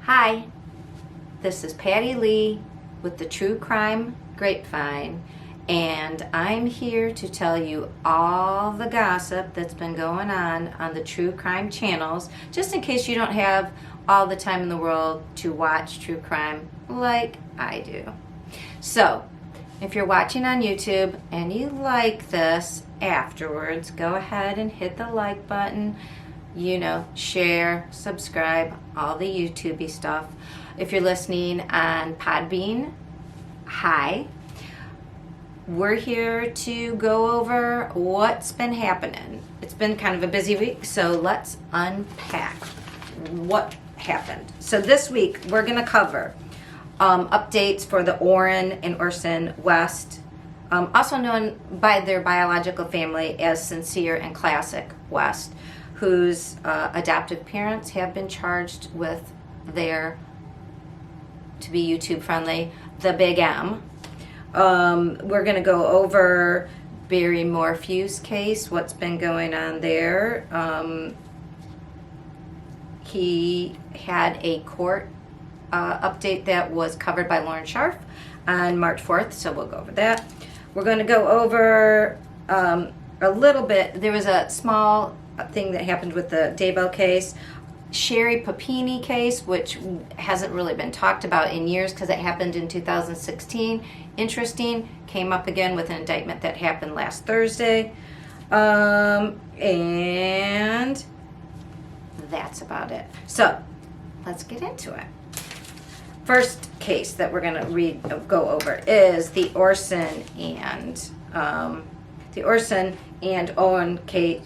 Hi, this is Patti Lee with the True Crime Grapevine, and I'm here to tell you all the gossip that's been going on the true crime channels, just in case you don't have all the time in the world to watch true crime like I do. So, if you're watching on YouTube and you like this afterwards, go ahead and hit the like button. Share, subscribe, all the YouTubey stuff. If you're listening on Podbean, hi. We're here to go over what's been happening. It's been kind of a busy week, so let's unpack what happened. So this week, we're going to cover updates for the Oren and Orson West, also known by their biological family as Sincere and Classic West, whose adoptive parents have been charged with their, to be YouTube friendly, the Big M. We're going to go over Barry Morphew's case, what's been going on there. He had a court update that was covered by Lauren Scharf on March 4th, so we'll go over that. We're going to go over a little bit. There was a small thing that happened with the Daybell case. Sherry Papini case, which hasn't really been talked about in years because it happened in 2016. Interesting, came up again with an indictment that happened last Thursday. And that's about it. So, let's get into it. First case that we're going to go over is the Orson and Owen case.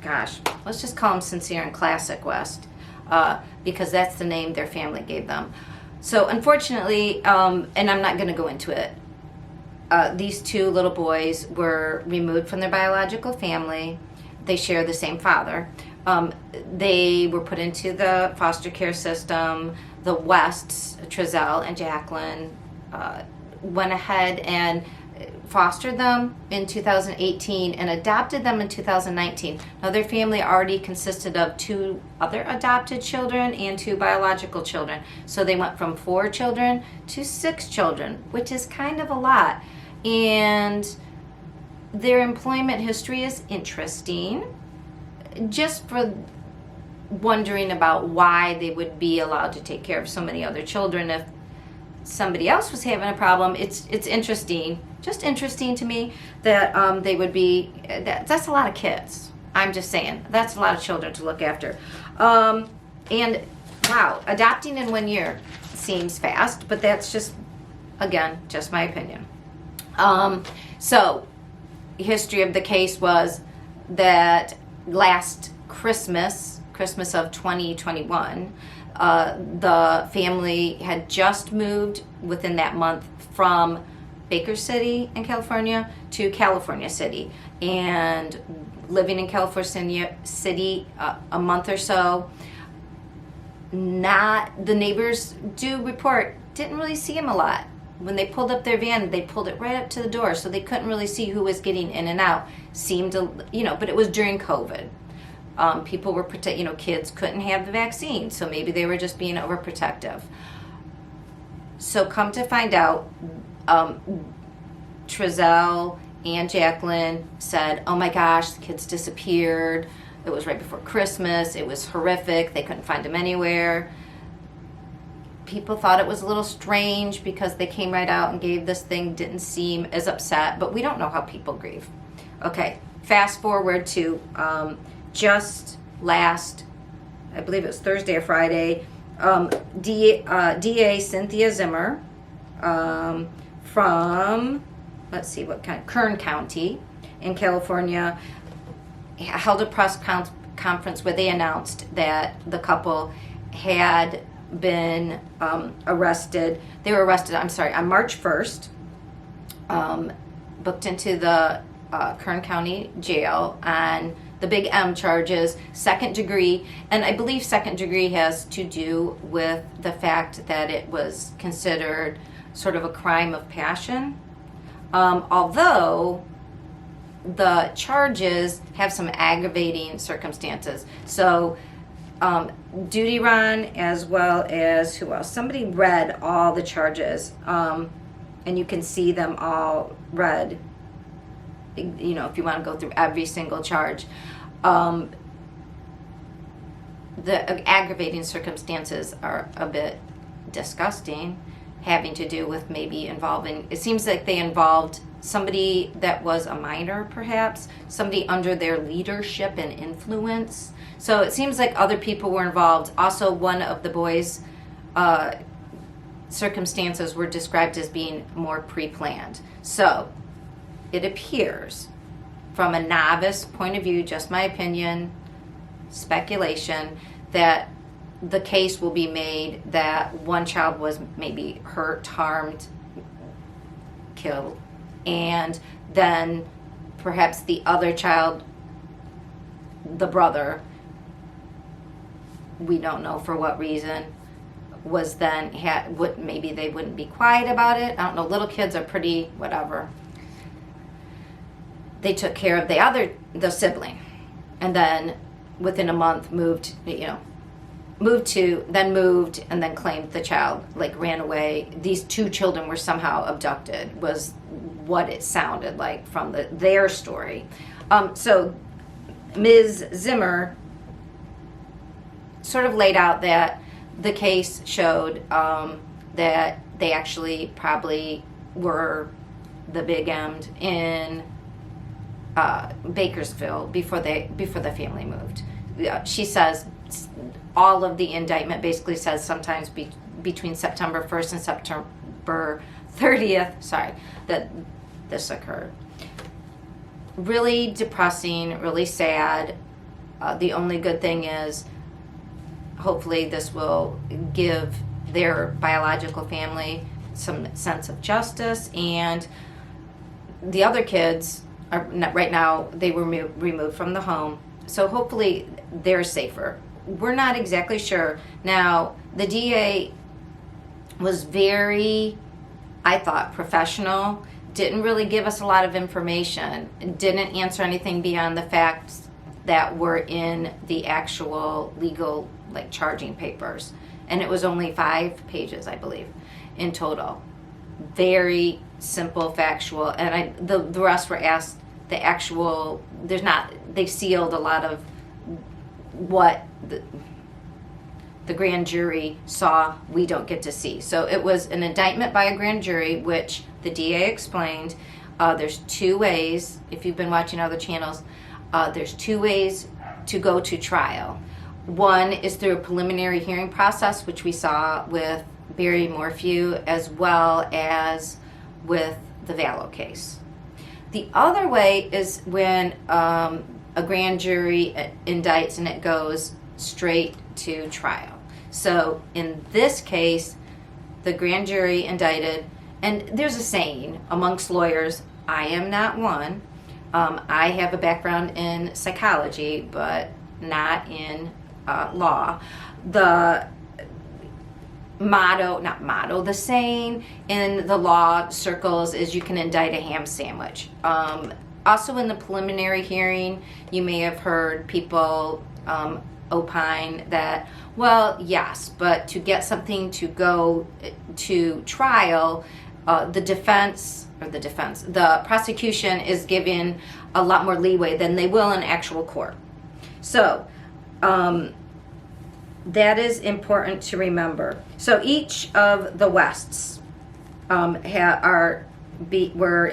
Gosh, let's just call them Sincere and Classic West, because that's the name their family gave them. So unfortunately, and I'm not going to go into it, these two little boys were removed from their biological family. They share the same father. They were put into the foster care system. The Wests, Trezell and Jacqueline, went ahead and fostered them in 2018 and adopted them in 2019. Now their family already consisted of 2 other adopted children and 2 biological children. So they went from 4 children to 6 children, which is kind of a lot. And their employment history is interesting, just for wondering about why they would be allowed to take care of so many other children if somebody else was having a problem. It's interesting, just interesting to me that they would be, that's a lot of kids. I'm just saying, that's a lot of children to look after. And wow, adopting in 1 year seems fast, but that's just, again, just my opinion. So, history of the case was that last Christmas of 2021, the family had just moved within that month from Baker City in California to California City, and living in California City a month or so. The neighbors do report didn't really see him a lot. When they pulled up their van, they pulled it right up to the door, so they couldn't really see who was getting in and out. Seemed to, but it was during COVID. People were kids couldn't have the vaccine, so maybe they were just being overprotective. So come to find out, Trezell and Jacqueline said, oh my gosh, the kids disappeared. It was right before Christmas. It was horrific. They couldn't find them anywhere. People thought it was a little strange because they came right out and gave this thing, didn't seem as upset, but we don't know how people grieve. Okay, fast forward to just last, I believe it was Thursday or Friday, DA Cynthia Zimmer from, Kern County in California, held a press conference where they announced that the couple had been arrested. They were arrested, on March 1st, booked into the Kern County jail on the Big M charges, second degree, and I believe second degree has to do with the fact that it was considered sort of a crime of passion. Although the charges have some aggravating circumstances. So Duty Ron, as well as who else? Somebody read all the charges, and you can see them all read. You know, if you want to go through every single charge. The aggravating circumstances are a bit disgusting, having to do with maybe involving, it seems like they involved somebody that was a minor, perhaps, somebody under their leadership and influence. So it seems like other people were involved. Also, one of the boys' circumstances were described as being more pre-planned. So it appears, from a novice point of view, just my opinion, speculation, that the case will be made that one child was maybe hurt, harmed, killed, and then perhaps the other child, the brother, we don't know for what reason, was then maybe they wouldn't be quiet about it. I don't know. Little kids are pretty whatever. They took care of the sibling, and then within a month moved, and then claimed the child, like ran away. These two children were somehow abducted, was what it sounded like from their story. So Ms. Zimmer sort of laid out that the case showed that they actually probably were the big M'd in Bakersfield before the family moved. She says all of the indictment basically says sometimes between September 1st and September 30th, that this occurred. Really depressing, really sad. The only good thing is hopefully this will give their biological family some sense of justice, and the other kids are right now, they were removed from the home, so hopefully they're safer. We're not exactly sure. Now, the DA was very, I thought, professional, didn't really give us a lot of information, didn't answer anything beyond the facts that were in the actual legal, like, charging papers. And it was only 5 pages, I believe, in total. Very simple, factual, and the rest were asked the actual, they sealed a lot of what the grand jury saw, we don't get to see. So it was an indictment by a grand jury, which the DA explained. There's 2 ways, if you've been watching other channels, there's 2 ways to go to trial. One is through a preliminary hearing process, which we saw with Barry Morphew, as well as with the Vallow case. The other way is when a grand jury indicts and it goes straight to trial. So in this case, the grand jury indicted, and there's a saying amongst lawyers, I am not one. I have a background in psychology, but not in law. The the saying in the law circles is you can indict a ham sandwich. Also in the preliminary hearing, you may have heard people opine that, well, yes, but to get something to go to trial, the prosecution is given a lot more leeway than they will in actual court. So, that is important to remember. So each of the Wests were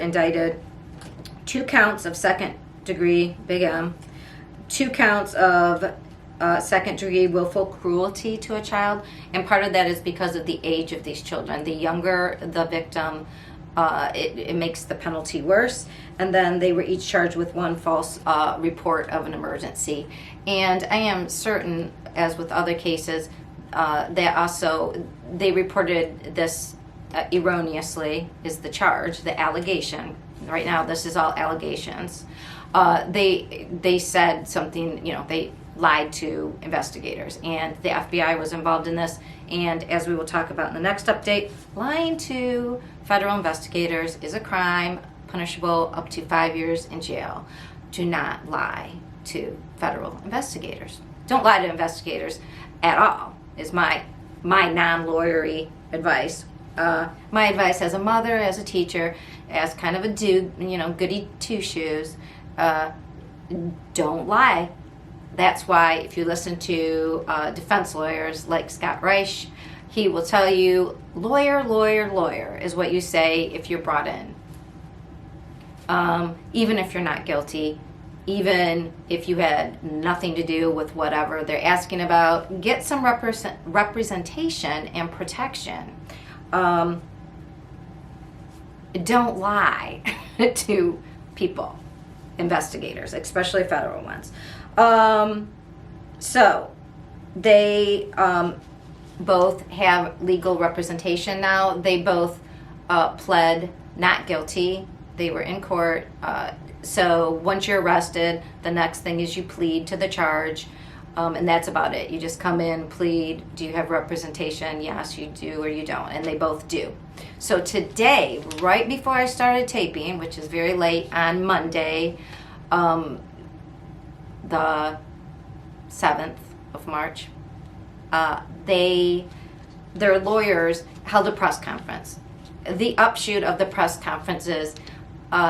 indicted 2 counts of second-degree Big M, 2 counts of second-degree willful cruelty to a child, and part of that is because of the age of these children. The younger the victim, it makes the penalty worse. And then they were each charged with 1 false report of an emergency. And I am certain, as with other cases, that also they reported this erroneously is the charge, the allegation. Right now, this is all allegations. They said something, they lied to investigators, and the FBI was involved in this. And as we will talk about in the next update, lying to federal investigators is a crime punishable up to 5 years in jail. Do not lie to federal investigators. Don't lie to investigators at all, is my non-lawyery advice. My advice as a mother, as a teacher, as kind of a dude, goody two-shoes, don't lie. That's why if you listen to defense lawyers like Scott Reich, he will tell you, lawyer, lawyer, lawyer is what you say if you're brought in. Even if you're not guilty, even if you had nothing to do with whatever they're asking about, get some representation and protection. Don't lie to people, investigators, especially federal ones. So they both have legal representation now. They both pled not guilty. They were in court. So once you're arrested, the next thing is you plead to the charge. And that's about it. You just come in, plead. Do you have representation? Yes, you do, or you don't. And they both do. So today, right before I started taping, which is very late on Monday, the 7th of March, their lawyers held a press conference. The upshoot of the press conference is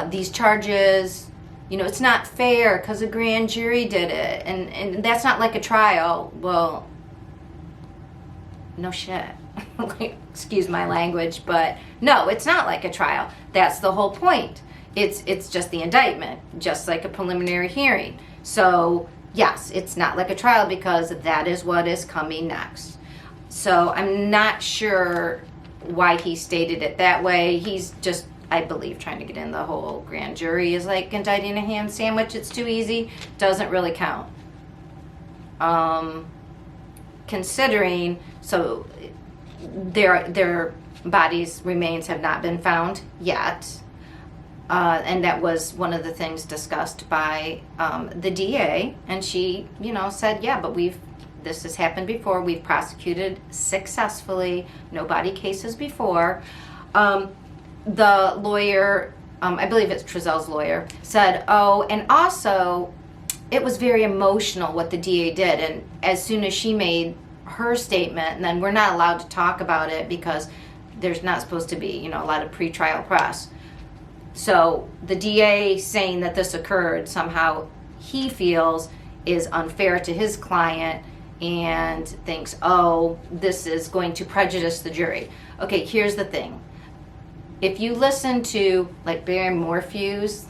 these charges, it's not fair because a grand jury did it, and that's not like a trial. Well, no shit. Excuse my language, but no, it's not like a trial. That's the whole point. It's just the indictment, just like a preliminary hearing. So yes, it's not like a trial because that is what is coming next. So I'm not sure why he stated it that way. He's just, I believe, trying to get in the whole grand jury is like indicting a ham sandwich. It's too easy. Doesn't really count. Considering, so their bodies, remains have not been found yet. And that was one of the things discussed by the DA. And she, said, yeah, but this has happened before. We've prosecuted successfully, no body cases before. The lawyer, I believe it's Trezel's lawyer, said, oh, and also it was very emotional what the DA did. And as soon as she made her statement, and then we're not allowed to talk about it because there's not supposed to be, a lot of pretrial press. So the DA saying that this occurred somehow he feels is unfair to his client and thinks, oh, this is going to prejudice the jury. Okay, here's the thing. If you listen to like Barry Morphew's,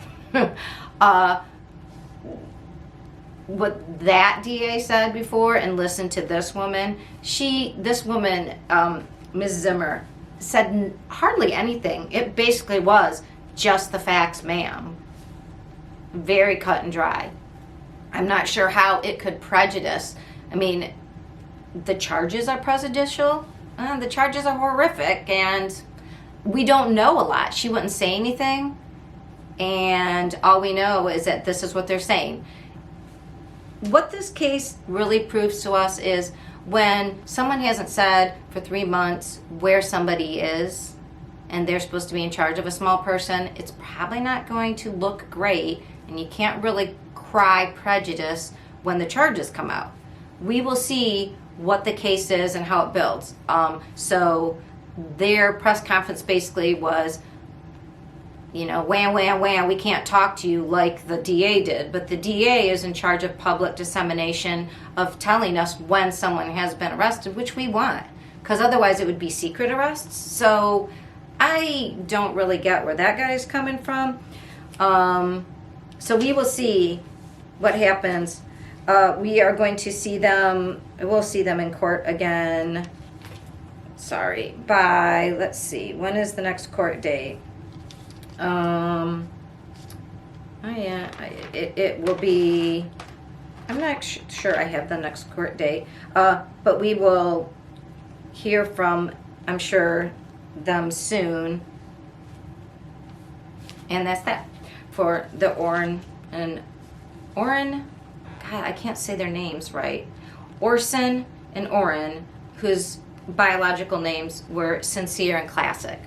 what that DA said before, and listen to this woman, Ms. Zimmer, said hardly anything. It basically was just the facts, ma'am. Very cut and dry. I'm not sure how it could prejudice. I mean, the charges are prejudicial. The charges are horrific, and we don't know a lot. She wouldn't say anything, and all we know is that this is what they're saying. What this case really proves to us is when someone hasn't said for 3 months where somebody is, and they're supposed to be in charge of a small person, it's probably not going to look great, and you can't really cry prejudice when the charges come out. We will see what the case is and how it builds. So their press conference basically was, wham, wham, wham, we can't talk to you like the DA did. But the DA is in charge of public dissemination of telling us when someone has been arrested, which we want, because otherwise it would be secret arrests. So I don't really get where that guy is coming from. So we will see what happens. We are going to see them, we'll see them in court again. Sorry, by, let's see, when is the next court date? It will be, I'm not sure I have the next court date, but we will hear from, I'm sure, them soon. And that's that for the Oren, God, I can't say their names right. Orson and Oren, whose biological names were Sincere and Classic.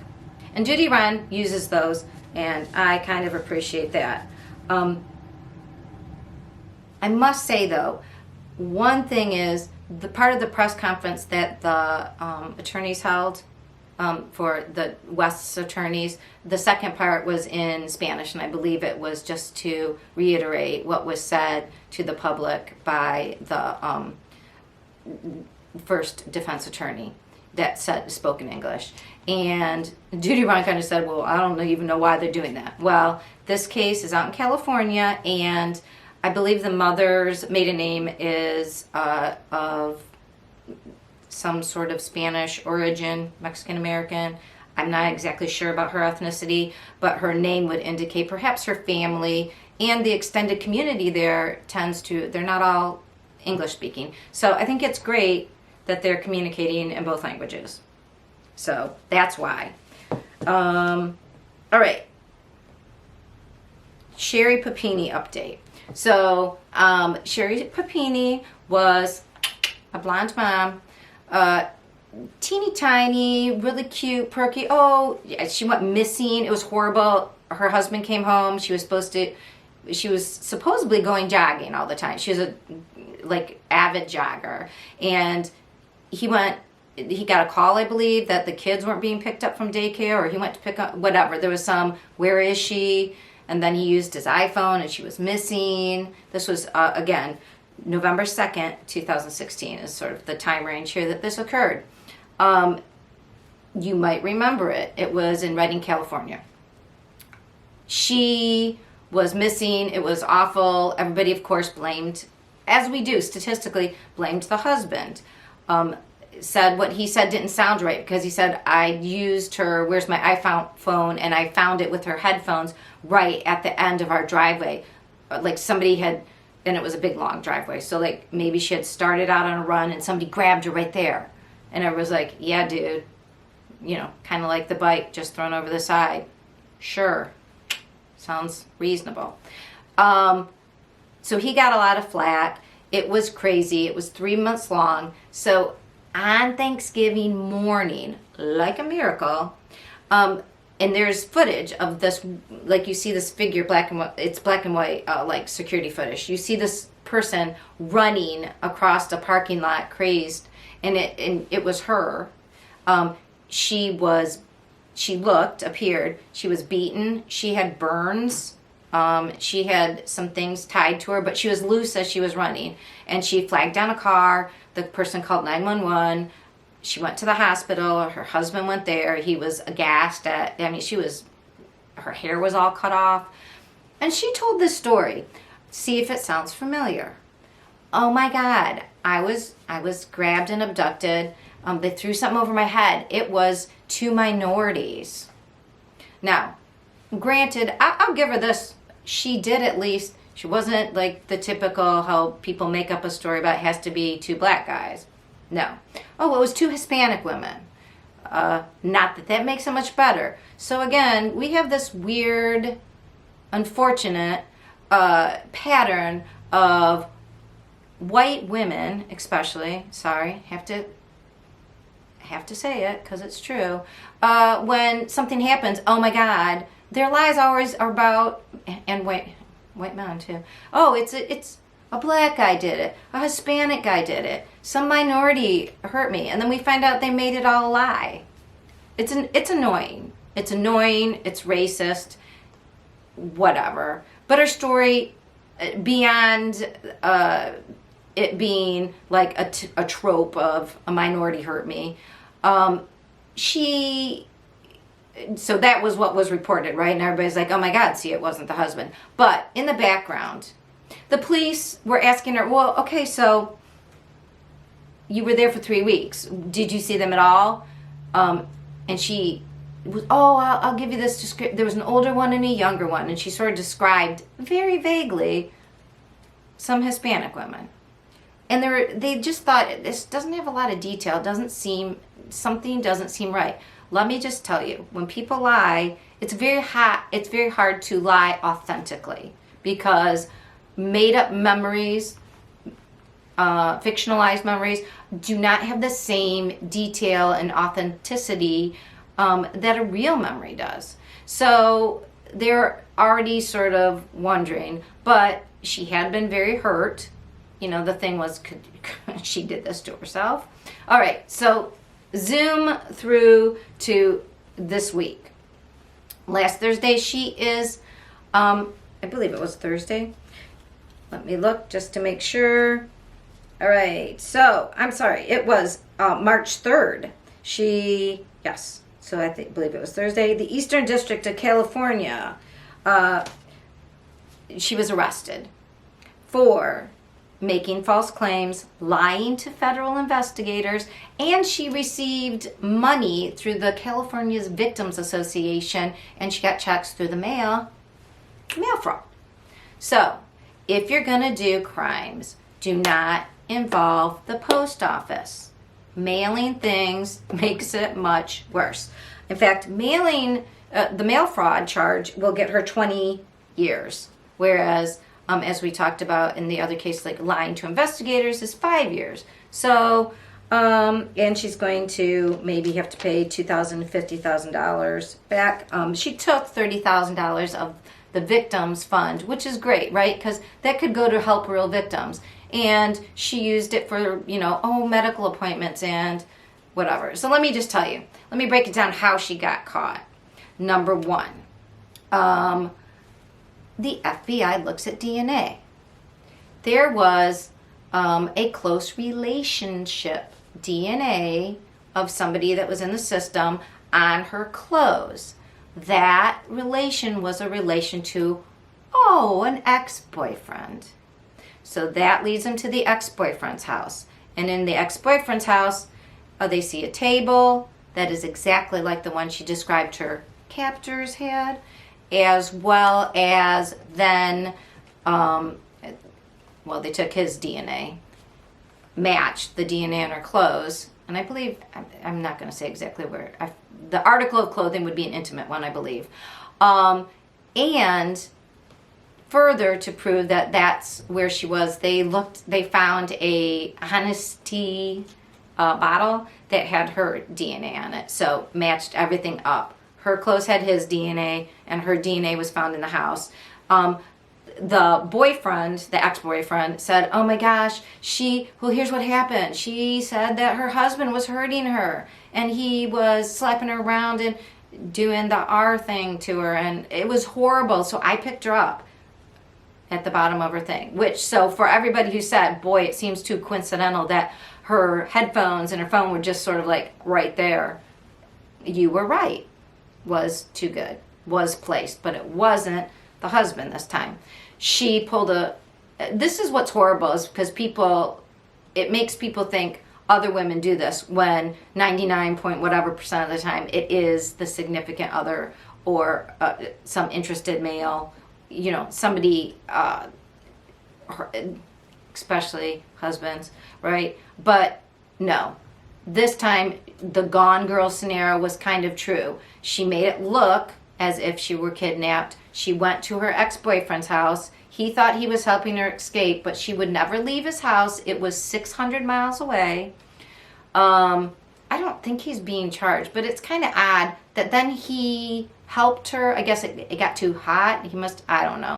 And Judy Wren uses those, and I kind of appreciate that. I must say, though, One thing is, the part of the press conference that the attorneys held, for the West's attorneys, the second part was in Spanish, and I believe it was just to reiterate what was said to the public by the first defense attorney that spoke in English. And Judy Ron kind of said, well, I don't even know why they're doing that. Well, this case is out in California, and I believe the mother's maiden name is of some sort of Spanish origin, Mexican American. I'm not exactly sure about her ethnicity, but her name would indicate perhaps her family and the extended community there they're not all English speaking. So I think it's great that they're communicating in both languages. So that's why. All right. Sherry Papini update. So Sherry Papini was a blonde mom, teeny tiny, really cute, perky. Oh, yeah, she went missing. It was horrible. Her husband came home. She was supposedly going jogging all the time. She was a avid jogger, and he got a call, I believe, that the kids weren't being picked up from daycare, or he went to pick up, whatever. There was where is she? And then he used his iPhone, and she was missing. This was, again, November 2nd, 2016 is sort of the time range here that this occurred. You might remember it. It was in Redding, California. She was missing. It was awful. Everybody, of course, blamed, as we do statistically, blamed the husband. Said what he said didn't sound right, because he said, I used her, where's my iPhone, and I found it with her headphones right at the end of our driveway. Like somebody had, and it was a big long driveway, so like maybe she had started out on a run and somebody grabbed her right there. And I was like, yeah, dude, kind of like the bike just thrown over the side. Sure, sounds reasonable. So he got a lot of flack. It was crazy. It was 3 months long. So on Thanksgiving morning, like a miracle, and there's footage of this, like you see this figure, black and white, it's black and white, like security footage. You see this person running across the parking lot, crazed, and it was her. She appeared, she was beaten, she had burns, she had some things tied to her, but she was loose as she was running, and she flagged down a car. The person called 911. She went to the hospital. Her husband went there. He was aghast at, her hair was all cut off. And she told this story. See if it sounds familiar. Oh my God, I was grabbed and abducted. They threw something over my head. It was 2 minorities. Now, granted, I'll give her this. She did at least. She wasn't like the typical how people make up a story about it has to be 2 black guys. No. Oh, it was 2 Hispanic women. Not that makes it much better. So again, we have this weird, unfortunate pattern of white women, especially, sorry, have to say it because it's true, when something happens, oh my God, their lies always are about, and white men too. Oh, it's a black guy did it. A Hispanic guy did it. Some minority hurt me. And then we find out they made it all a lie. It's annoying. It's annoying. It's racist. Whatever. But her story, beyond it being like a trope of a minority hurt me, so that was what was reported, right? And everybody's like, oh my God, see, it wasn't the husband. But in the background, the police were asking her, well, okay, so you were there for 3 weeks. Did you see them at all? And she was, I'll give you this description. There was an older one and a younger one. And she sort of described very vaguely some Hispanic women. And they just thought, this doesn't have a lot of detail. Something doesn't seem right. Let me just tell you, when people lie, it's very hard to lie authentically, because made up memories, fictionalized memories, do not have the same detail and authenticity that a real memory does. So they're already sort of wondering, but she had been very hurt. the thing was, she did this to herself. All right, so zoom through to this week. Last Thursday, she is, I believe it was Thursday. Let me look just to make sure. All right, so I'm sorry, it was March 3rd. Yes, so I believe it was Thursday. The Eastern District of California, she was arrested for making false claims, lying to federal investigators, and she received money through the California's Victims Association, and she got checks through the mail fraud. So, if you're going to do crimes, do not involve the post office. Mailing things makes it much worse. In fact, mailing the mail fraud charge will get her 20 years, whereas as we talked about in the other case, like lying to investigators, is 5 years. So, and she's going to maybe have to pay $2,000 to $50,000 back. She took $30,000 of the victims fund, which is great, right? Because that could go to help real victims. And she used it for, medical appointments and whatever. So let me just tell you. Let me break it down how she got caught. Number one, the FBI looks at DNA. There was a close relationship DNA of somebody that was in the system on her clothes. That relation was a relation to, an ex-boyfriend. So that leads them to the ex-boyfriend's house. And in the ex-boyfriend's house, they see a table that is exactly like the one she described her captors had, as well as then, they took his DNA, matched the DNA on her clothes, and I believe, I'm not going to say exactly where, the article of clothing would be an intimate one, I believe. And further to prove that that's where she was, they found a honesty bottle that had her DNA on it, so matched everything up. Her clothes had his DNA, and her DNA was found in the house. The boyfriend, the ex-boyfriend, said, oh my gosh, here's what happened. She said that her husband was hurting her, and he was slapping her around and doing the R thing to her, and it was horrible, so I picked her up at the bottom of her thing. So for everybody who said, boy, it seems too coincidental that her headphones and her phone were just sort of like right there, you were right. Was too good, was placed, but it wasn't the husband this time. She pulled this is what's horrible, is because it makes people think other women do this, when 99 point whatever percent of the time it is the significant other or some interested male, somebody, especially husbands, right? But no. This time, the Gone Girl scenario was kind of true. She made it look as if she were kidnapped. She went to her ex-boyfriend's house. He thought he was helping her escape, but she would never leave his house. It was 600 miles away. I don't think he's being charged, but it's kind of odd that then he helped her. I guess it got too hot. I don't know.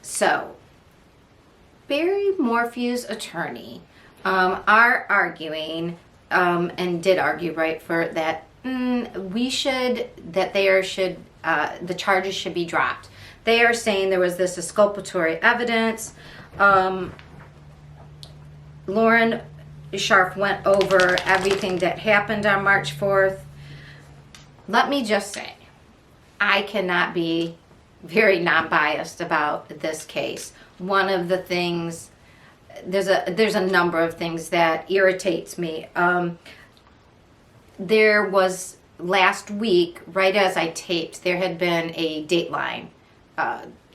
So, Barry Morphew's attorney are arguing, and did argue, right, for that the charges should be dropped. They are saying there was this exculpatory evidence. Lauren Scharf went over everything that happened on March 4th. Let me just say, I cannot be very non-biased about this case. One of the things, there's a number of things that irritates me. There was last week, right as I taped, there had been a Dateline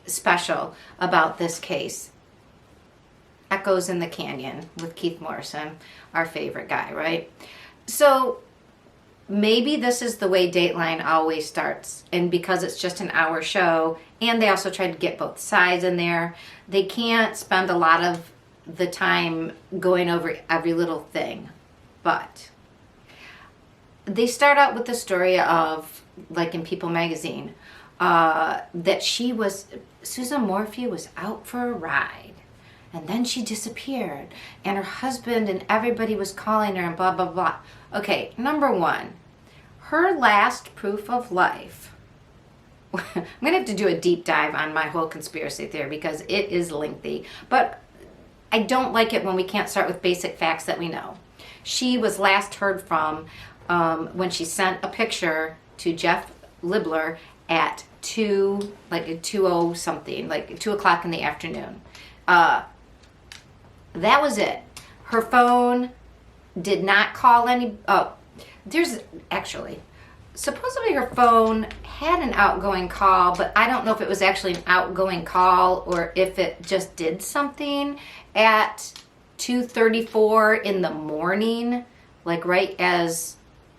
special about this case. Echoes in the Canyon with Keith Morrison, our favorite guy, right? So maybe this is the way Dateline always starts, and because it's just an hour show, and they also try to get both sides in there, they can't spend a lot of the time going over every little thing. But they start out with the story of, like in People magazine, that Susan Morphew was out for a ride, and then she disappeared, and her husband and everybody was calling her and blah, blah, blah. Okay, number one, her last proof of life. I'm going to have to do a deep dive on my whole conspiracy theory because it is lengthy. But I don't like it when we can't start with basic facts that we know. She was last heard from when she sent a picture to Jeff Libler at 2 o'clock in the afternoon. That was it. Her phone did not call any. Supposedly her phone had an outgoing call, but I don't know if it was actually an outgoing call or if it just did something at 2:34 in the morning, like right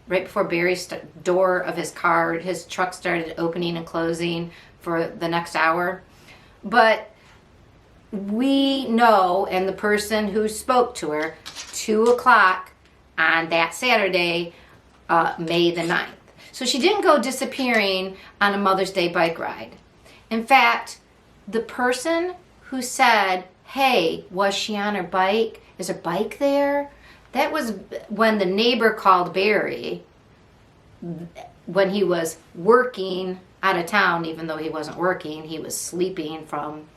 before Barry's door of his car, his truck started opening and closing for the next hour. But we know, and the person who spoke to her, 2 o'clock on that Saturday, May the 9th. So she didn't go disappearing on a Mother's Day bike ride. In fact, the person who said, hey, was she on her bike? Is her bike there? That was when the neighbor called Barry when he was working out of town, even though he wasn't working. He was sleeping from,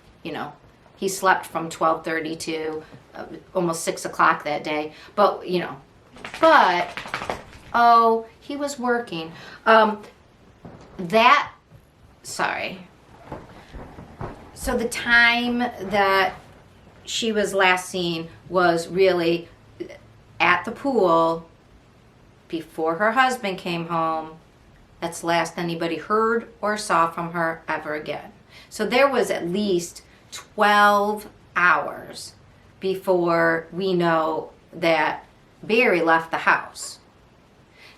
he slept from 12:30 to almost 6 o'clock that day. But, he was working. So the time that she was last seen was really at the pool before her husband came home. That's last anybody heard or saw from her ever again. So there was at least 12 hours before we know that Barry left the house.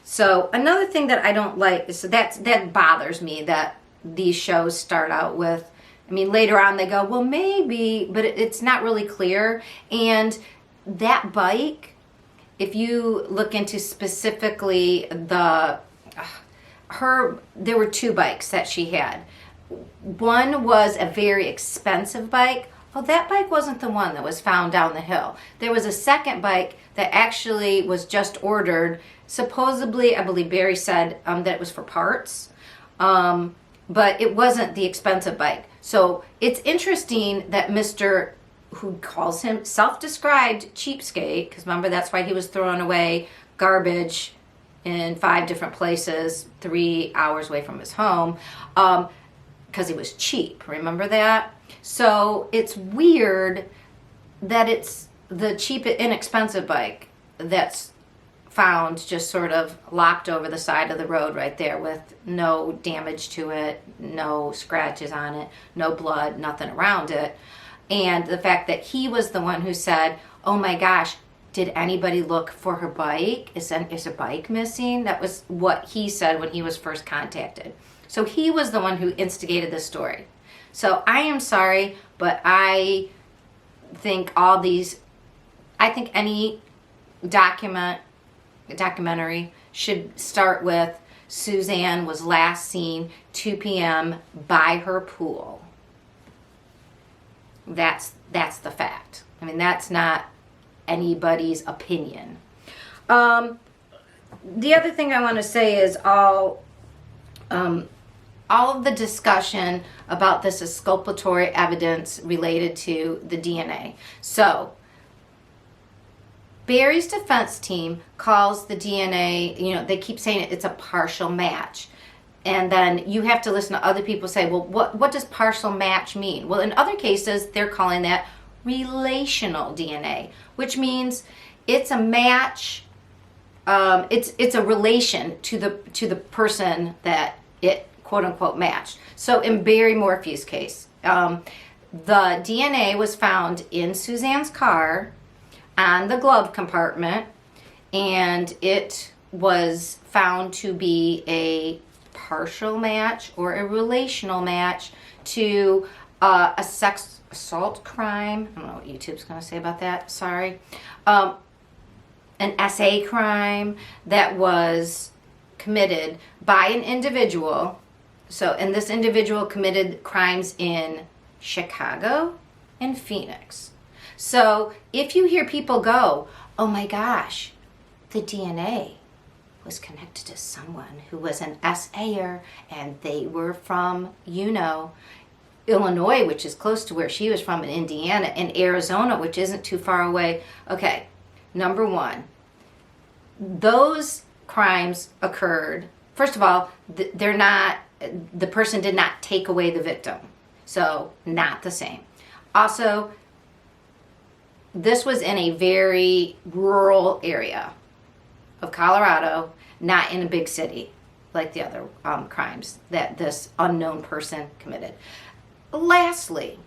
So another thing that I don't like is that bothers me that these shows start out with. I mean, later on they go, well, maybe, but it's not really clear. And that bike, if you look into specifically there were 2 bikes that she had. One was a very expensive bike. Well, that bike wasn't the one that was found down the hill. There was a second bike that actually was just ordered. Supposedly, I believe Barry said that it was for parts, but it wasn't the expensive bike. So it's interesting that Mr., who calls him self-described cheapskate, because remember that's why he was throwing away garbage in 5 different places, 3 hours away from his home, because he was cheap. Remember that? So it's weird that it's the cheap, inexpensive bike that's found just sort of lopped over the side of the road right there with no damage to it, no scratches on it, no blood, nothing around it. And the fact that he was the one who said, oh my gosh, did anybody look for her bike? Is her bike missing? That was what he said when he was first contacted. So he was the one who instigated this story. So I am sorry, but I think any documentary should start with Suzanne was last seen 2 p.m. by her pool. That's the fact. I mean, that's not anybody's opinion. The other thing I want to say is all of the discussion about this exculpatory evidence related to the DNA. So Barry's defense team calls the DNA, they keep saying it's a partial match. And then you have to listen to other people say, well, what does partial match mean? Well, in other cases, they're calling that relational DNA, which means it's a match. It's a relation to the person that it quote unquote matched. So in Barry Morphy's case, the DNA was found in Suzanne's car on the glove compartment, and it was found to be a partial match or a relational match to a sex assault crime. I don't know what YouTube's going to say about that. Sorry. An SA crime that was committed by an individual. So, and this individual committed crimes in Chicago and Phoenix. So if you hear people go, oh my gosh, the DNA was connected to someone who was an SAer and they were from, Illinois, which is close to where she was from, in Indiana, and Arizona, which isn't too far away. Okay, number one, those crimes occurred. First of all, the person did not take away the victim. So not the same. Also, this was in a very rural area of Colorado, not in a big city like the other crimes that this unknown person committed. Lastly,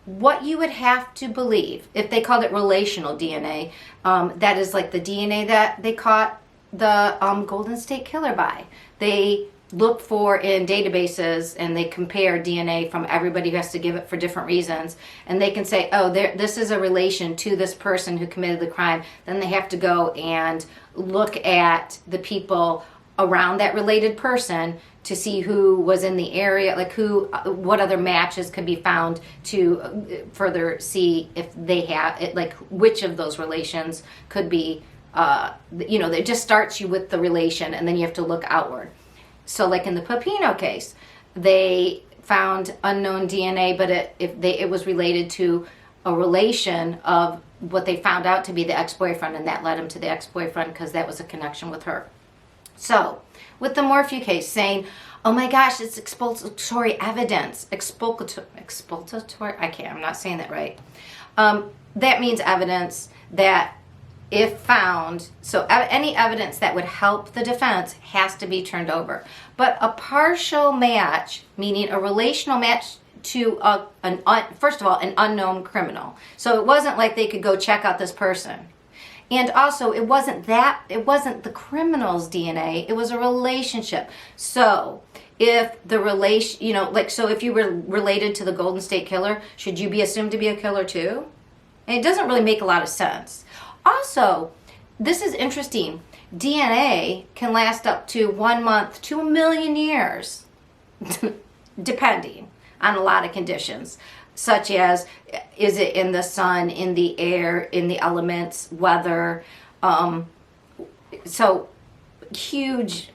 what you would have to believe, if they called it relational DNA, that is like the DNA that they caught the Golden State Killer by. They look for in databases and they compare DNA from everybody who has to give it for different reasons, and they can say, oh, this is a relation to this person who committed the crime. Then they have to go and look at the people around that related person to see who was in the area, like what other matches could be found to further see if they have it, like which of those relations could be, it just starts you with the relation and then you have to look outward. So like in the Papini case, they found unknown DNA, but it was related to a relation of what they found out to be the ex-boyfriend, and that led him to the ex-boyfriend because that was a connection with her. So with the Morphew case saying, oh my gosh, it's expulsory evidence. Expulsory, I'm not saying that right. That means evidence that if found, so any evidence that would help the defense has to be turned over. But a partial match, meaning a relational match to first of all, an unknown criminal. So it wasn't like they could go check out this person. And also, it wasn't the criminal's DNA, it was a relationship. So if the relation, so if you were related to the Golden State Killer, should you be assumed to be a killer too? And it doesn't really make a lot of sense. Also, this is interesting. DNA can last up to 1 month to 1,000,000 years, depending on a lot of conditions, such as is it in the sun, in the air, in the elements, weather. So huge,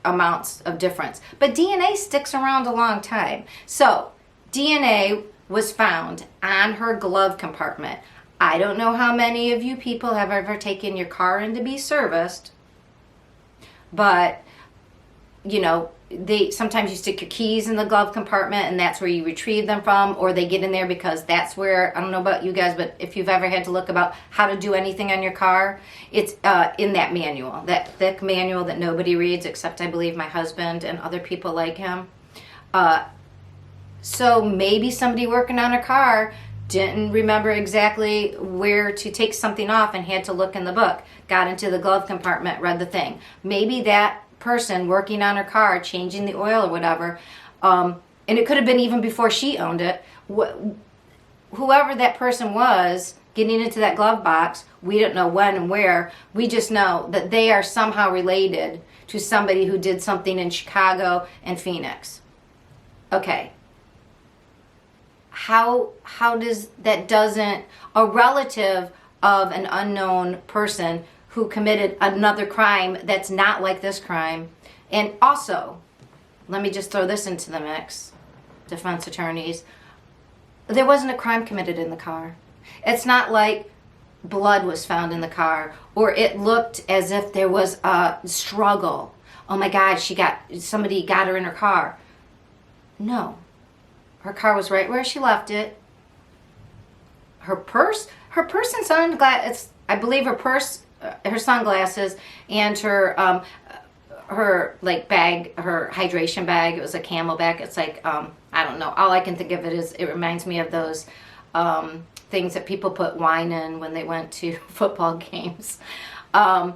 amounts of difference. But DNA sticks around a long time. So DNA was found on her glove compartment. I don't know how many of you people have ever taken your car in to be serviced, but sometimes you stick your keys in the glove compartment and that's where you retrieve them from, or they get in there because that's where, I don't know about you guys, but if you've ever had to look about how to do anything on your car, it's in that manual, that thick manual that nobody reads except I believe my husband and other people like him. So maybe somebody working on a car didn't remember exactly where to take something off and had to look in the book, got into the glove compartment, read the thing. Maybe that person working on her car, changing the oil or whatever, and it could have been even before she owned it, whoever that person was getting into that glove box, we don't know when and where, we just know that they are somehow related to somebody who did something in Chicago and Phoenix. Okay. how does that doesn't, a relative of an unknown person who committed another crime that's not like this crime. And also, let me just throw this into the mix, defense attorneys, there wasn't a crime committed in the car. It's not like blood was found in the car, or it looked as if there was a struggle. Oh my God, somebody got her in her car. No, her car was right where she left it. Her purse and sunglasses, I believe her purse, her sunglasses, and her like bag, her hydration bag. It was a Camelback. It's like, I don't know. All I can think of it is, it reminds me of those things that people put wine in when they went to football games. That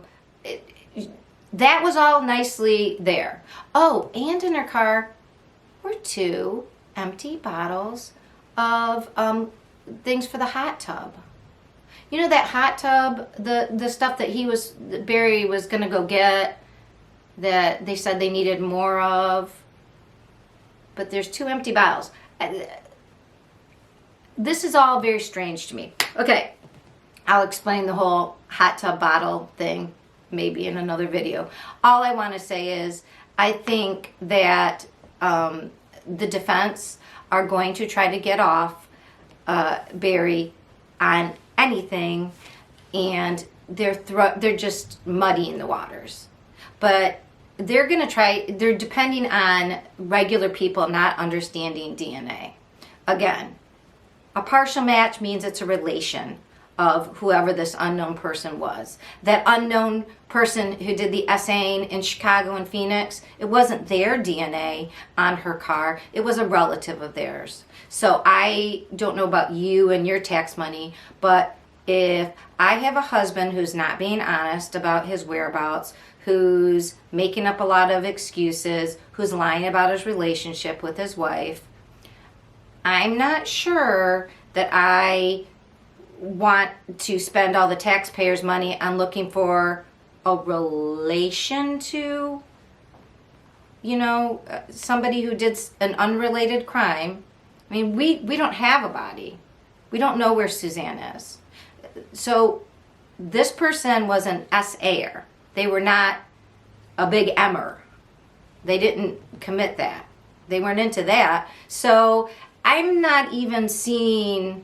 was all nicely there. Oh, and in her car were 2 empty bottles of things for the hot tub. You know that hot tub, the stuff that Barry was gonna go get, that they said they needed more of, but there's 2 empty bottles. This is all very strange to me. Okay, I'll explain the whole hot tub bottle thing maybe in another video. All I want to say is, I think that the defense are going to try to get off Barry on anything, and they're just muddying the waters. But they're going to try, they're depending on regular people not understanding DNA. Again, a partial match means it's a relation of whoever this unknown person was. That unknown person who did the essaying in Chicago and Phoenix, it wasn't their DNA on her car, it was a relative of theirs. So I don't know about you and your tax money, but if I have a husband who's not being honest about his whereabouts, who's making up a lot of excuses, who's lying about his relationship with his wife, I'm not sure that I want to spend all the taxpayers' money on looking for a relation to, somebody who did an unrelated crime. I mean, we don't have a body. We don't know where Suzanne is. So this person was an SA'er. They were not a big M'er. They didn't commit that. They weren't into that. So I'm not even seeing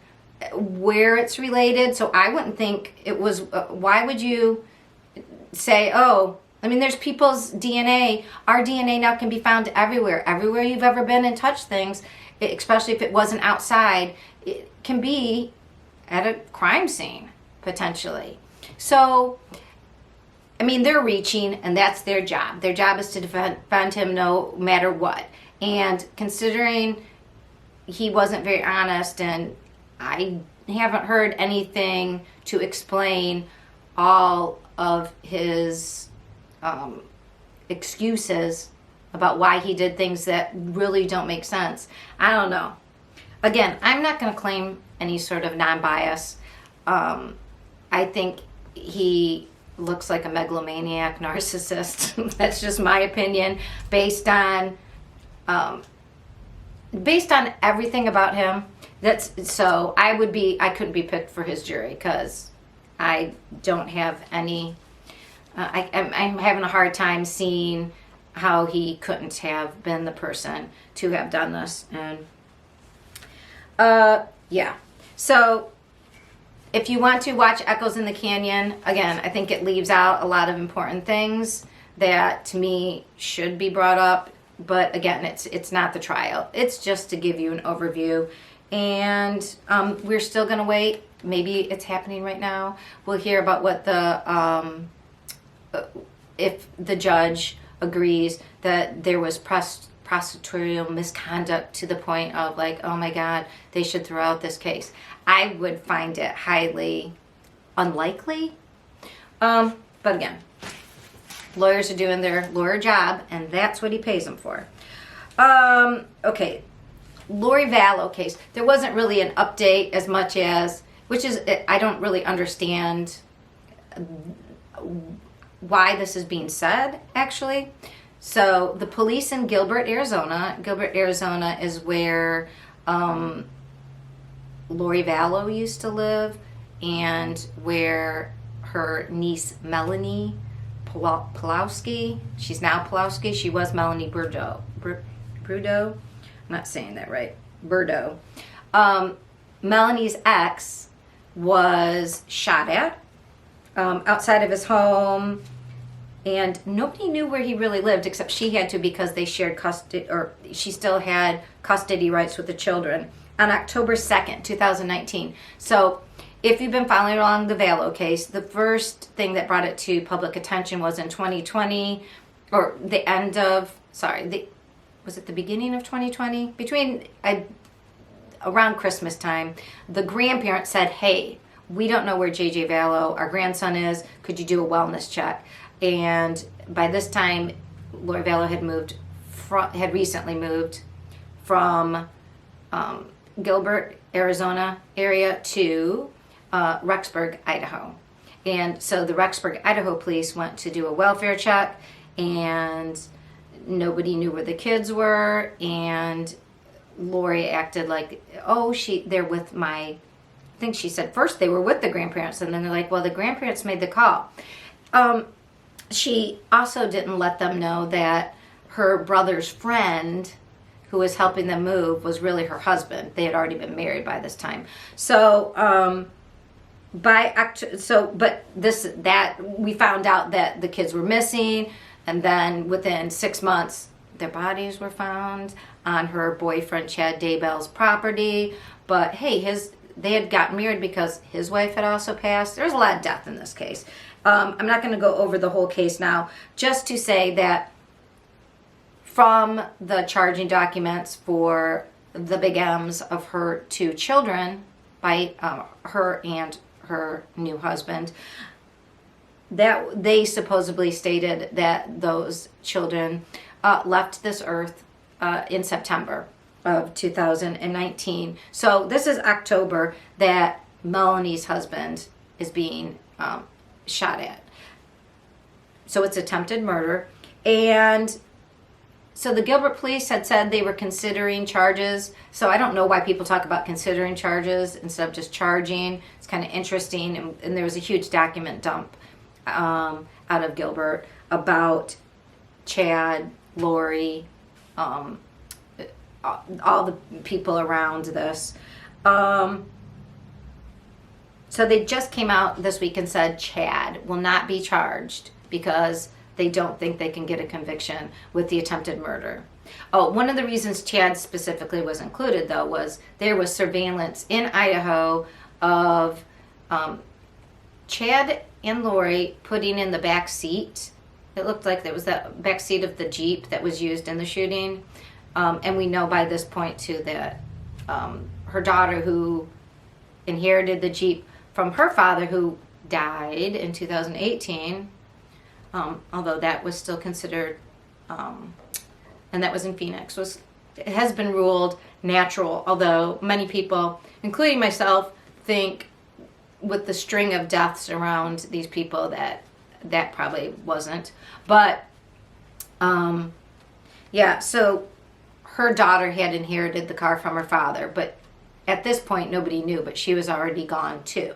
where it's related. So I wouldn't think it was, why would you say, oh, I mean, there's people's DNA. Our DNA now can be found everywhere. Everywhere you've ever been and touched things, especially if it wasn't outside, it can be at a crime scene, potentially. So, I mean, they're reaching, and that's their job. Their job is to defend him no matter what. And considering he wasn't very honest, and I haven't heard anything to explain all of his excuses about why he did things that really don't make sense. I don't know. Again, I'm not going to claim any sort of non-bias. I think he looks like a megalomaniac narcissist. That's just my opinion based on everything about him. So I couldn't be picked for his jury because I don't have any, I'm having a hard time seeing how he couldn't have been the person to have done this. And yeah. So if you want to watch Echoes in the Canyon, again, I think it leaves out a lot of important things that to me should be brought up. But again, it's not the trial. It's just to give you an overview. And we're still going to wait. Maybe it's happening right now. We'll hear about what if the judge agrees that there was prosecutorial misconduct to the point of like, oh my God, they should throw out this case. I would find it highly unlikely. But again, lawyers are doing their lawyer job, and that's what he pays them for. Okay, Lori Vallow case. There wasn't really an update as much as, I don't really understand why this is being said, actually. So the police in Gilbert, Arizona is where Lori Vallow used to live and where her niece Melanie Pulowski, she's now Pulowski, she was Melanie Burdo. I'm not saying that right. Burdo. Melanie's ex was shot at outside of his home, and nobody knew where he really lived except she had to, because they shared custody, or she still had custody rights with the children, on October 2nd, 2019. So if you've been following along the Vallow case, the first thing that brought it to public attention was in 2020, or the end of, was it the beginning of 2020? Around Christmas time, the grandparents said, hey, we don't know where JJ Vallow, our grandson, is. Could you do a wellness check? And by this time, Lori Vallow had recently moved from Gilbert, Arizona area to Rexburg, Idaho. And so the Rexburg, Idaho police went to do a welfare check, and nobody knew where the kids were, and Lori acted like, oh, they're with I think she said first they were with the grandparents, and then they're like, well, the grandparents made the call. She also didn't let them know that her brother's friend who was helping them move was really her husband. They had already been married by this time. So we found out that the kids were missing, and then within 6 months their bodies were found on her boyfriend Chad Daybell's property. But hey, they had gotten married because his wife had also passed. There's a lot of death in this case. I'm not going to go over the whole case now, just to say that from the charging documents for the big M's of her 2 children by her and her new husband, that they supposedly stated that those children left this earth in September of 2019. So this is October that Melanie's husband is being shot at. So it's attempted murder. And so the Gilbert police had said they were considering charges. So I don't know why people talk about considering charges instead of just charging. It's kind of interesting. And there was a huge document dump out of Gilbert about Chad, Lori, all the people around this. So they just came out this week and said Chad will not be charged because they don't think they can get a conviction with the attempted murder. Oh, one of the reasons Chad specifically was included, though, was there was surveillance in Idaho of Chad and Lori putting in the back seat. It looked like there was that back seat of the Jeep that was used in the shooting. And we know by this point, too, that her daughter, who inherited the Jeep from her father, who died in 2018, although that was still considered, and that was in Phoenix, has been ruled natural, although many people, including myself, think with the string of deaths around these people that probably wasn't. But, yeah, so her daughter had inherited the car from her father, but at this point nobody knew, but she was already gone too.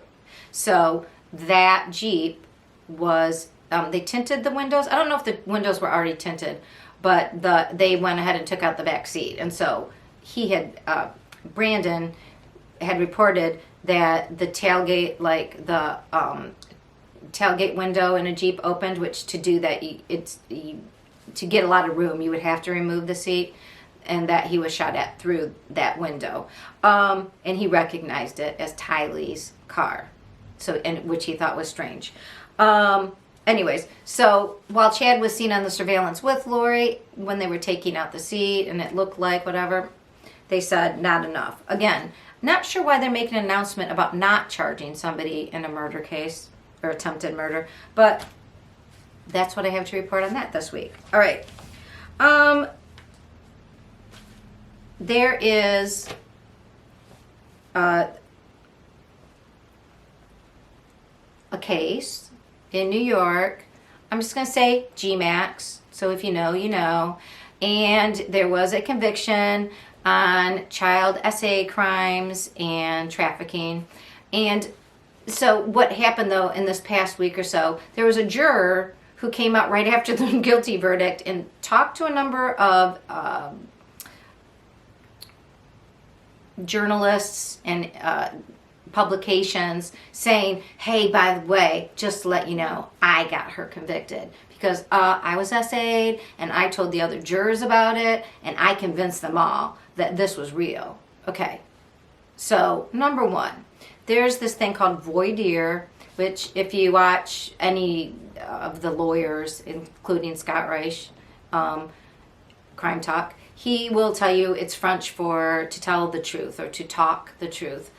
So that Jeep was, they tinted the windows. I don't know if the windows were already tinted, but they went ahead and took out the back seat. And so Brandon had reported that the tailgate, like the tailgate window in a Jeep opened, which to do that, to get a lot of room, you would have to remove the seat, and that he was shot at through that window. And he recognized it as Ty Lee's car, which he thought was strange. Anyways, so while Chad was seen on the surveillance with Lori when they were taking out the seat and it looked like whatever, they said not enough. Again, not sure why they're making an announcement about not charging somebody in a murder case or attempted murder, but that's what I have to report on that this week. All right. There is a case in New York. I'm just going to say GMAX. So if you know, you know. And there was a conviction on child SA crimes and trafficking. And so what happened, though, in this past week or so, there was a juror who came out right after the guilty verdict and talked to a number of journalists and publications saying, hey, by the way, just to let you know, I got her convicted because I was SA'd and I told the other jurors about it and I convinced them all that this was real. Okay, so number one, there's this thing called voir dire, which if you watch any of the lawyers, including Scott Reich, Crime Talk, he will tell you it's French for to tell the truth or to talk the truth.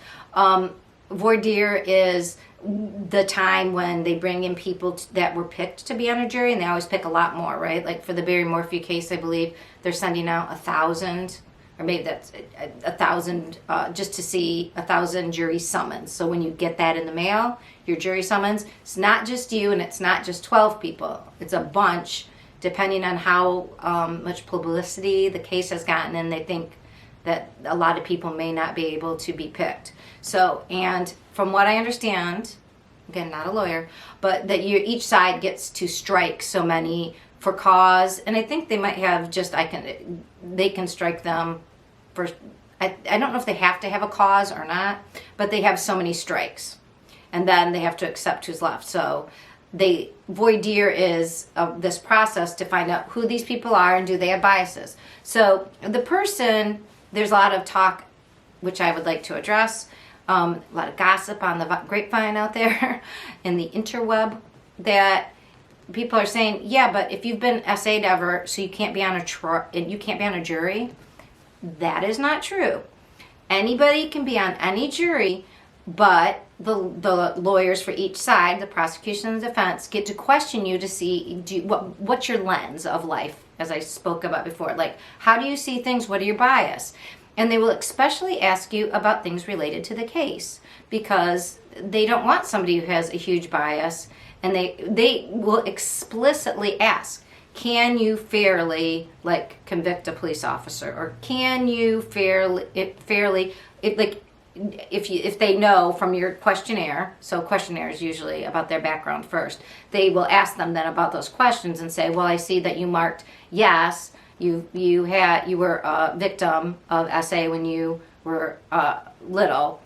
Voir dire is the time when they bring in people that were picked to be on a jury, and they always pick a lot more, right? Like for the Barry Morphy case, I believe they're sending out 1,000, or maybe that's 1,000, just to see 1,000 jury summons. So when you get that in the mail, your jury summons, it's not just you and it's not just 12 people. It's a bunch, depending on how much publicity the case has gotten, and they think that a lot of people may not be able to be picked. So, and from what I understand, again, not a lawyer, but that each side gets to strike so many for cause, and I think they might have just, they can strike them for, I don't know if they have to have a cause or not, but they have so many strikes, and then they have to accept who's left. So voir dire is this process to find out who these people are and do they have biases. So the person, there's a lot of talk, which I would like to address, a lot of gossip on the grapevine out there in the interweb, that people are saying, yeah, but if you've been SA'd ever, so you can't be on a jury. That is not true. Anybody can be on any jury, but the lawyers for each side, the prosecution and the defense, get to question you to see what's your lens of life, as I spoke about before. Like, how do you see things? What are your bias? And they will especially ask you about things related to the case, because they don't want somebody who has a huge bias, and they will explicitly ask, can you fairly, like, convict a police officer, or can you fairly if they know from your questionnaire, so questionnaire is usually about their background first, they will ask them then about those questions and say, well, I see that you marked yes, you were a victim of SA when you were little.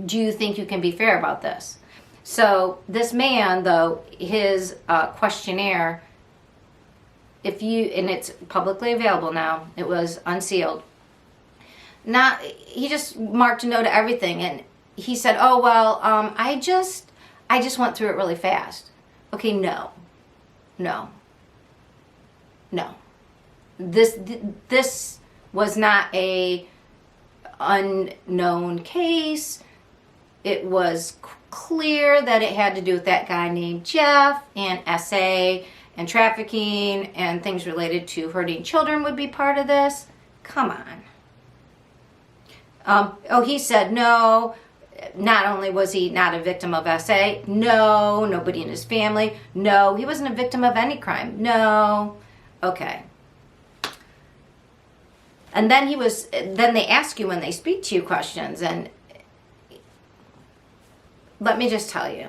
Do you think you can be fair about this? So this man, though, his questionnaire, and it's publicly available now, it was unsealed. He just marked a no to everything, and he said, oh, well, I just went through it really fast. Okay, no. This was not a unknown case. It was clear that it had to do with that guy named Jeff, and SA and trafficking and things related to hurting children would be part of this. Come on. He said no. Not only was he not a victim of SA, no, nobody in his family, no, he wasn't a victim of any crime, no. Okay. And then they ask you when they speak to you questions, and let me just tell you,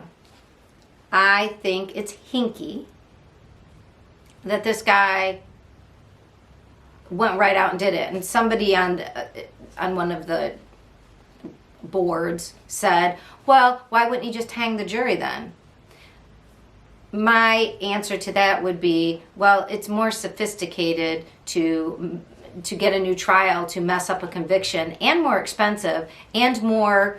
I think it's hinky that this guy went right out and did it. And somebody on one of the boards said, well, why wouldn't he just hang the jury then? My answer to that would be, well, it's more sophisticated to get a new trial, to mess up a conviction, and more expensive and more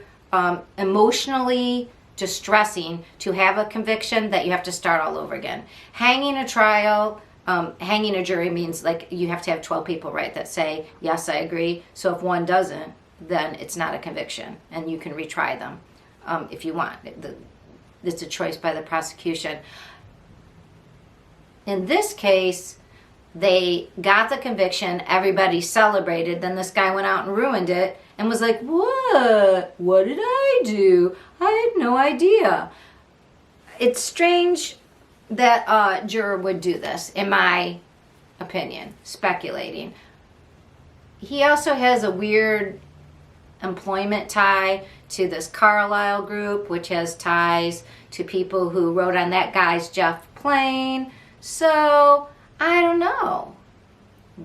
emotionally distressing to have a conviction that you have to start all over again. Hanging a trial, hanging a jury means, like, you have to have 12 people, right, that say, yes, I agree. So if one doesn't, then it's not a conviction, and you can retry them if you want. It's a choice by the prosecution. In this case, they got the conviction, everybody celebrated, then this guy went out and ruined it and was like, what? What did I do? I had no idea. It's strange that a juror would do this, in my opinion, speculating. he also has a weird employment tie to this Carlisle group, which has ties to people who rode on that guy's Jeff plane. So I don't know.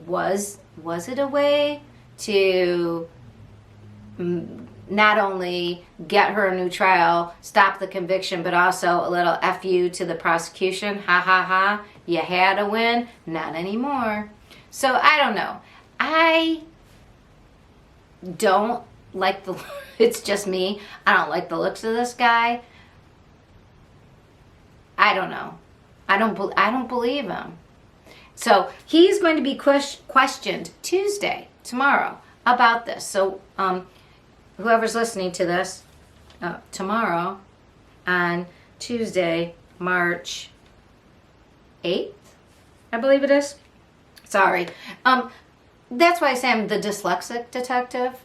Was it a way to not only get her a new trial, stop the conviction, but also a little FU to the prosecution? Ha ha ha. You had a win. Not anymore. So I don't know. I don't like the, it's just me. I don't like the looks of this guy. I don't know. I don't believe him. So he's going to be questioned Tuesday, tomorrow, about this. So whoever's listening to this tomorrow on Tuesday, March 8th, I believe it is. Sorry. That's why I say I'm the dyslexic detective,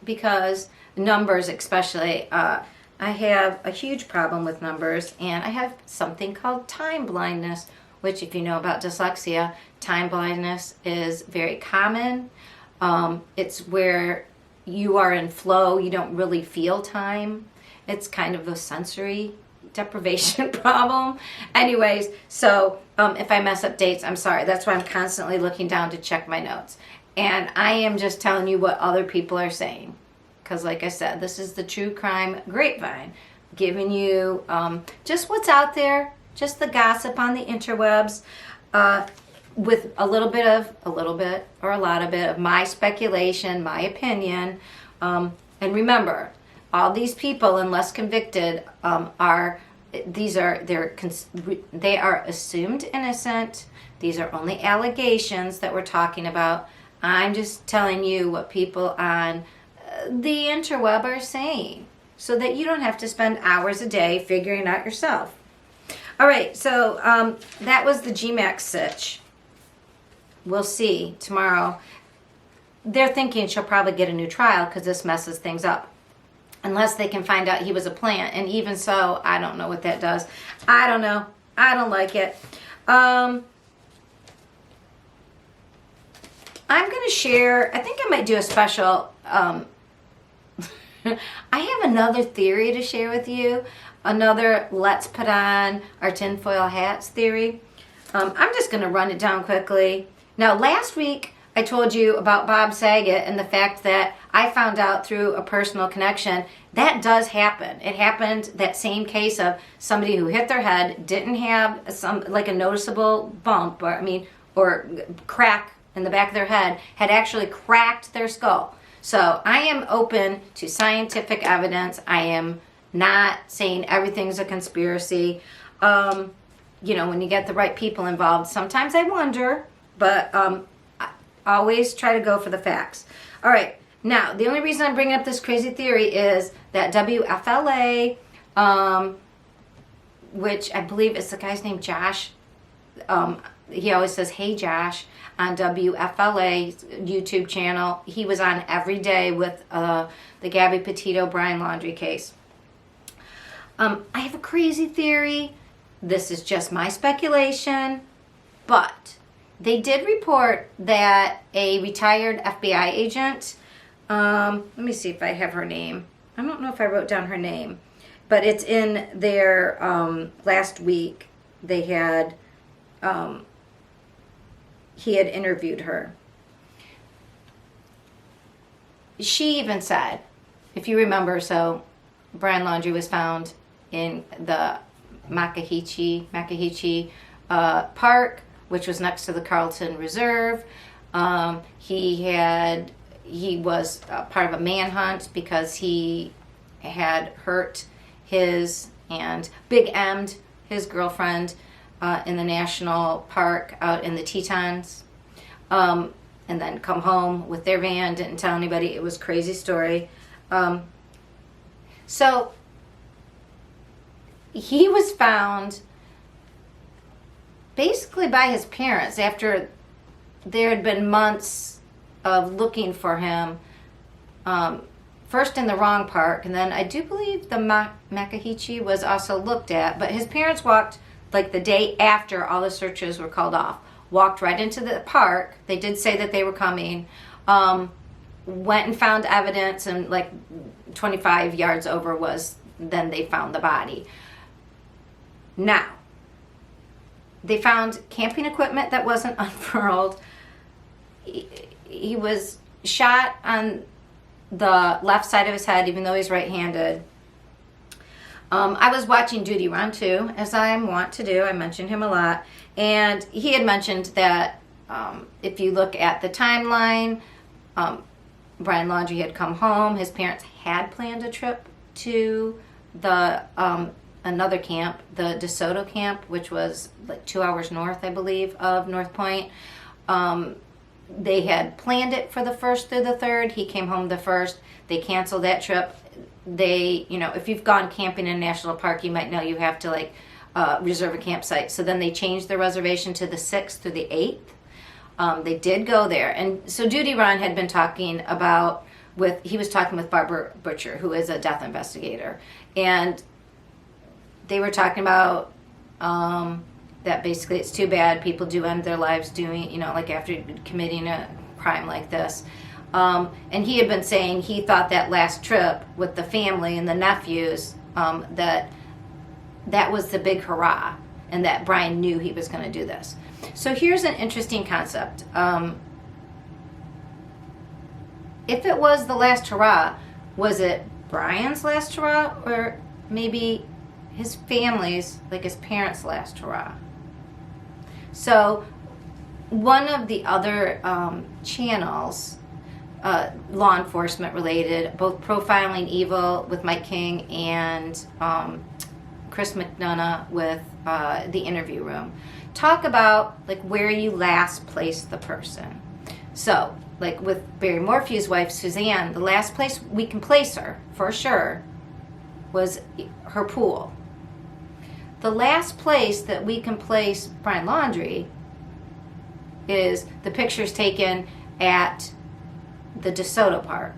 because numbers especially, I have a huge problem with numbers, and I have something called time blindness, which, if you know about dyslexia, time blindness is very common. It's where you are in flow, you don't really feel time. It's kind of a sensory deprivation problem. Anyways, so if I mess up dates, I'm sorry. That's why I'm constantly looking down to check my notes. And I am just telling you what other people are saying. Because like I said, this is the true crime grapevine, giving you just what's out there, just the gossip on the interwebs, with a little bit or a lot of it of my speculation, my opinion. And remember, all these people, unless convicted, they are assumed innocent. These are only allegations that we're talking about. I'm just telling you what people on the interweb are saying, so that you don't have to spend hours a day figuring out yourself. All right, so that was the GMAX sitch. We'll see tomorrow. They're thinking she'll probably get a new trial because this messes things up. Unless they can find out he was a plant. And even so, I don't know what that does. I don't know. I don't like it. I'm going to share, I think I might do a special, I have another theory to share with you. Another let's put on our tinfoil hats theory. I'm just going to run it down quickly. Now, last week, I told you about Bob Saget and the fact that I found out through a personal connection that does happen. It happened, that same case of somebody who hit their head, didn't have like a noticeable bump or crack in the back of their head, had actually cracked their skull. So I am open to scientific evidence. I am not saying everything's a conspiracy. When you get the right people involved, sometimes I wonder, but I always try to go for the facts. All right. Now, the only reason I'm bringing up this crazy theory is that WFLA, which I believe is the guy's name, Josh. He always says, "Hey, Josh," on WFLA's YouTube channel. He was on every day with the Gabby Petito Brian Laundrie case. I have a crazy theory. This is just my speculation, but they did report that a retired FBI agent, let me see if I have her name. I don't know if I wrote down her name, but it's in their, last week, they had, he had interviewed her. She even said, if you remember, so Brian Laundrie was found in the Makahichi Park, which was next to the Carlton Reserve. He was part of a manhunt because he had hurt his and Big M'd his girlfriend in the national park out in the Tetons, and then come home with their van, didn't tell anybody. It was a crazy story. So he was found basically by his parents after there had been months of looking for him, first in the wrong park, and then I do believe the Makahichi was also looked at, but his parents walked like the day after all the searches were called off, walked right into the park. They did say that they were coming. Went and found evidence, and like 25 yards over was then they found the body. Now, they found camping equipment that wasn't unfurled. He was shot on the left side of his head, even though he's right-handed. I was watching Duty Run too, as I want to do. I mentioned him a lot. And he had mentioned that if you look at the timeline, Brian Laundrie had come home. His parents had planned a trip to the another camp, the DeSoto camp, which was like 2 hours north, I believe, of North Point. They had planned it for the 1st through the 3rd. He came home the 1st. They canceled that trip. They, you know, if you've gone camping in a national park, you might know you have to like reserve a campsite. So then they changed the reservation to the 6th through the 8th. They did go there. And so Duty Ron had been talking about, he was talking with Barbara Butcher, who is a death investigator. And they were talking about that basically it's too bad people do end their lives doing, you know, like after committing a crime like this. And he had been saying he thought that last trip with the family and the nephews, that was the big hurrah, and that Brian knew he was going to do this. So here's an interesting concept. If it was the last hurrah, was it Brian's last hurrah, or maybe his family's, like his parents' last hurrah? So one of the other channels, law enforcement related, both Profiling Evil with Mike King and Chris McDonough with The Interview Room, talk about like where you last place the person. So like with Barry Morphew's wife Suzanne, the last place we can place her for sure was her pool. The last place that we can place Brian Laundrie is the pictures taken at the DeSoto Park.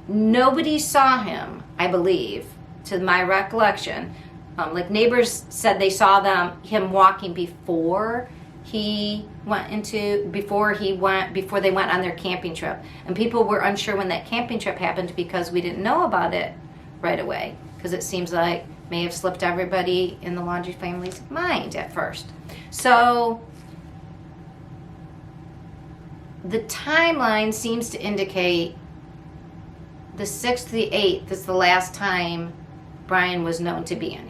Nobody saw him, I believe, to my recollection. Like neighbors said they saw him walking before they went on their camping trip. And people were unsure when that camping trip happened because we didn't know about it right away, because it seems like may have slipped everybody in the Laundrie family's mind at first. So the timeline seems to indicate the 6th to the 8th is the last time Brian was known to be in